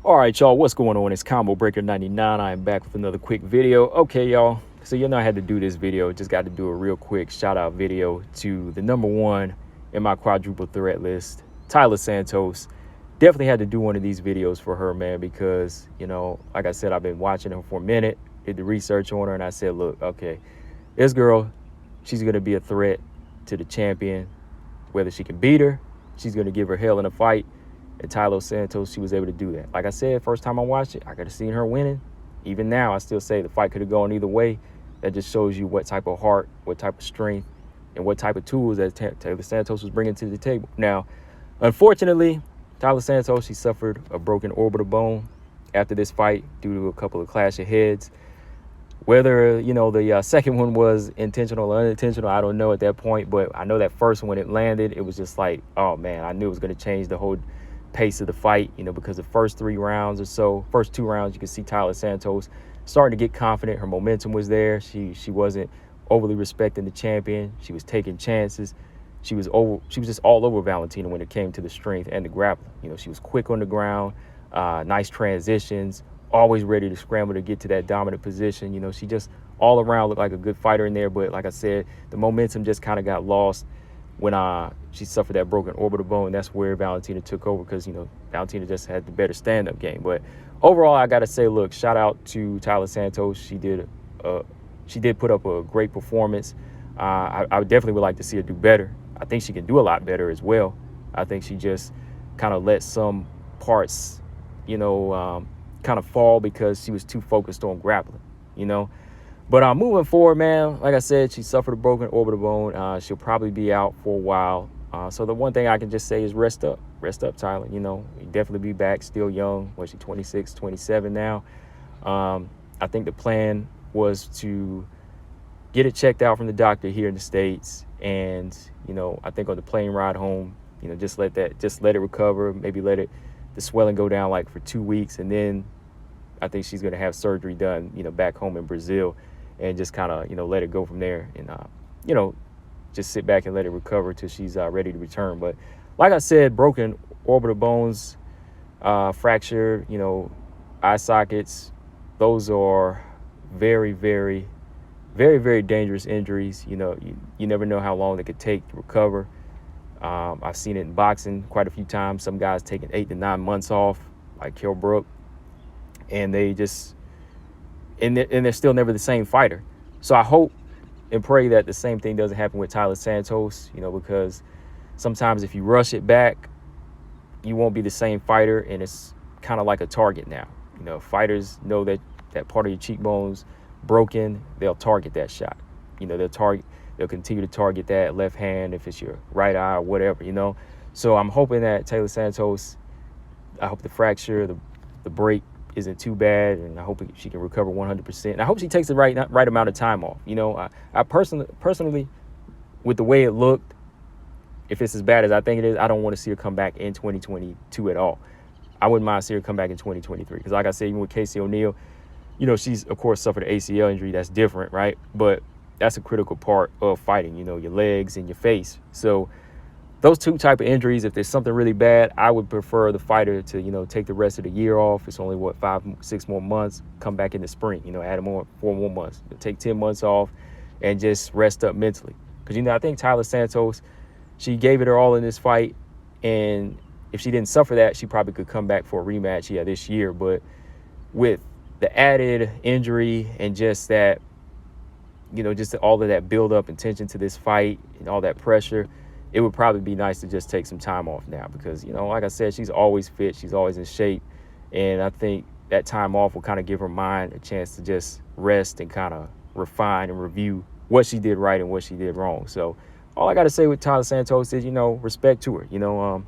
All right, y'all, what's going on? It's Combo Breaker 99. I am back with another quick video. Okay, y'all, so I had to do this video. Just got to do a real quick shout out video to the number one in my quadruple threat list, Taila Santos. Definitely had to do one of these videos for her, man, because, like I said, I've been watching her for a minute, did the research on her, and I said, look, okay, this girl, she's going to be a threat to the champion. Whether she can beat her, she's going to give her hell in a fight. And Taila Santos, she was able to do that. Like I said, first time I watched it, I could have seen her winning. Even now, I still say the fight could have gone either way. That just shows you what type of heart, what type of strength, and what type of tools that Taila Santos was bringing to the table. Now, unfortunately, Taila Santos, she suffered a broken orbital bone after this fight due to a couple of clash of heads. Whether, the second one was intentional or unintentional, I don't know at that point. But I know that first one, it landed, it was just like, oh, man, I knew it was going to change the whole pace of the fight, because the first two rounds, you could see Taila Santos starting to get confident. Her momentum was there. She wasn't overly respecting the champion. She was taking chances. She was just all over Valentina when it came to the strength and the grappling. She was quick on the ground, nice transitions, always ready to scramble to get to that dominant position. She just all around looked like a good fighter in there. But like I said, the momentum just kind of got lost when she suffered that broken orbital bone. That's where Valentina took over because, Valentina just had the better stand-up game. But overall, I got to say, look, shout out to Taila Santos. She did put up a great performance. I definitely would like to see her do better. I think she can do a lot better as well. I think she just kind of let some parts, kind of fall because she was too focused on grappling, But moving forward, man, like I said, she suffered a broken orbital bone. She'll probably be out for a while. So the one thing I can just say is rest up. Rest up, Taila. You definitely be back, still young. She's 26, 27 now. I think the plan was to get it checked out from the doctor here in the States. And, I think on the plane ride home, just let it recover, maybe let the swelling go down like for 2 weeks. And then I think she's going to have surgery done, back home in Brazil. And just kind of, let it go from there and, just sit back and let it recover till she's ready to return. But like I said, broken orbital bones, fractured, eye sockets, those are very, very, very, very dangerous injuries. You never know how long they could take to recover. I've seen it in boxing quite a few times. Some guys taking 8 to 9 months off, like Kell Brook, and they just... And they're still never the same fighter. So I hope and pray that the same thing doesn't happen with Taila Santos, because sometimes if you rush it back, you won't be the same fighter, and it's kind of like a target now. Fighters know that part of your cheekbone's broken, they'll target that shot. They'll continue to target that left hand if it's your right eye or whatever, So I'm hoping that Taila Santos, I hope the fracture, the break isn't too bad, and I hope she can recover 100%. And I hope she takes the right amount of time off. I personally, with the way it looked, if it's as bad as I think it is, I don't want to see her come back in 2022 at all. I wouldn't mind seeing her come back in 2023 because, like I said, even with Casey O'Neill, she's of course suffered an ACL injury. That's different, right? But that's a critical part of fighting. your legs and your face. So those two type of injuries, if there's something really bad, I would prefer the fighter to, take the rest of the year off. It's only, 5-6 more months, come back in the spring, add more 4 more months. Take 10 months off and just rest up mentally. Because, I think Taila Santos, she gave it her all in this fight. And if she didn't suffer that, she probably could come back for a rematch, this year. But with the added injury and just that, just all of that build-up and tension to this fight and all that pressure, it would probably be nice to just take some time off now because, like I said, she's always fit. She's always in shape. And I think that time off will kind of give her mind a chance to just rest and kind of refine and review what she did right and what she did wrong. So all I got to say with Taila Santos is, respect to her.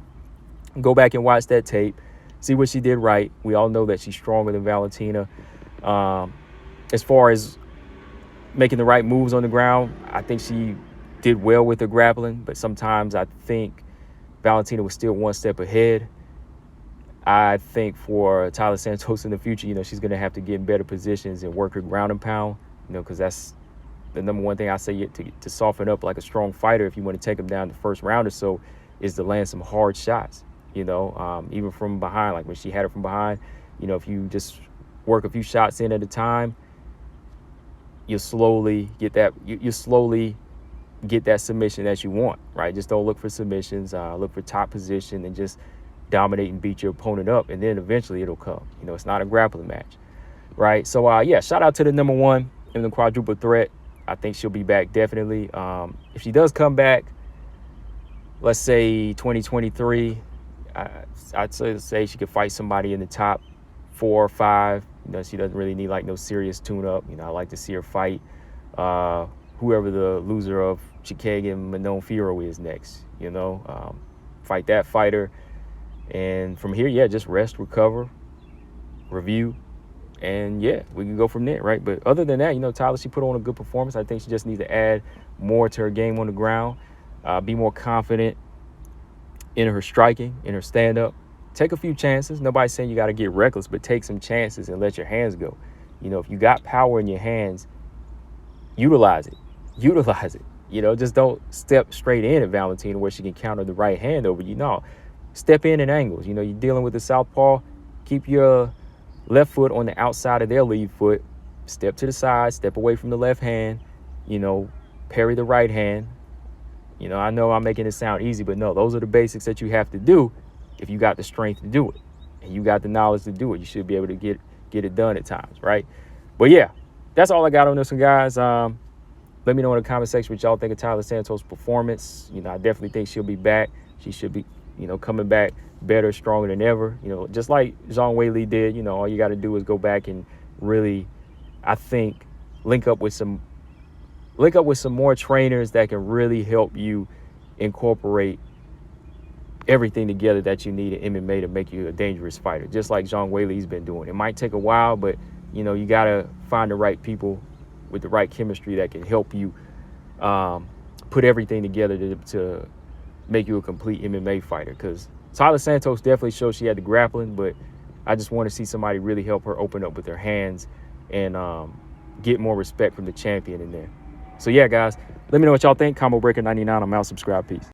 Go back and watch that tape, see what she did right. We all know that she's stronger than Valentina. As far as making the right moves on the ground, I think she did well with her grappling, but sometimes I think Valentina was still one step ahead. I think for Taila Santos in the future, she's going to have to get in better positions and work her ground and pound, because that's the number one thing I say to soften up like a strong fighter if you want to take them down the first round or so is to land some hard shots, even from behind. Like when she had her from behind, You know, if you just work a few shots in at a time, you'll slowly get that. You slowly get that submission that you want, right? Just don't look for submissions. Look for top position and just dominate and beat your opponent up, and then eventually it'll come. You know, it's not a grappling match, right? So yeah, shout out to the number one in the quadruple threat. I think she'll be back definitely. If she does come back, let's say 2023, I'd say she could fight somebody in the top 4 or 5. You know, she doesn't really need like no serious tune-up. You know, I like to see her fight whoever the loser of Chikage and Manon Fiorot is next. You know, fight that fighter. And from here, yeah, just rest, recover, review, and yeah, we can go from there, right? But other than that, you know, Taila, she put on a good performance. I think she just needs to add more to her game on the ground, be more confident in her striking, in her stand-up. Take a few chances. Nobody's saying you got to get reckless, but take some chances and let your hands go. You know, if you got power in your hands, utilize it. Utilize it. You know, just don't step straight in at Valentina where she can counter the right hand over you. No. Step in at angles. You know, you're dealing with the southpaw. Keep your left foot on the outside of their lead foot. Step to the side. Step away from the left hand. You know, parry the right hand. You know, I know I'm making it sound easy, but no, those are the basics that you have to do if you got the strength to do it. And you got the knowledge to do it. You should be able to get it done at times, right? But yeah, that's all I got on this one, guys. Let me know in the comment section what y'all think of Taila Santos' performance. You know, I definitely think she'll be back. She should be, you know, coming back better, stronger than ever. You know, just like Zhang Weili did, you know, all you got to do is go back and really, I think, link up with some more trainers that can really help you incorporate everything together that you need in MMA to make you a dangerous fighter, just like Zhang Weili's been doing. It might take a while, but, you know, you got to find the right people with the right chemistry that can help you put everything together to make you a complete MMA fighter. Because Taila Santos definitely showed she had the grappling, but I just want to see somebody really help her open up with their hands and get more respect from the champion in there. So yeah, guys, let me know what y'all think. Combo Breaker 99. I'm out. Subscribe. Peace.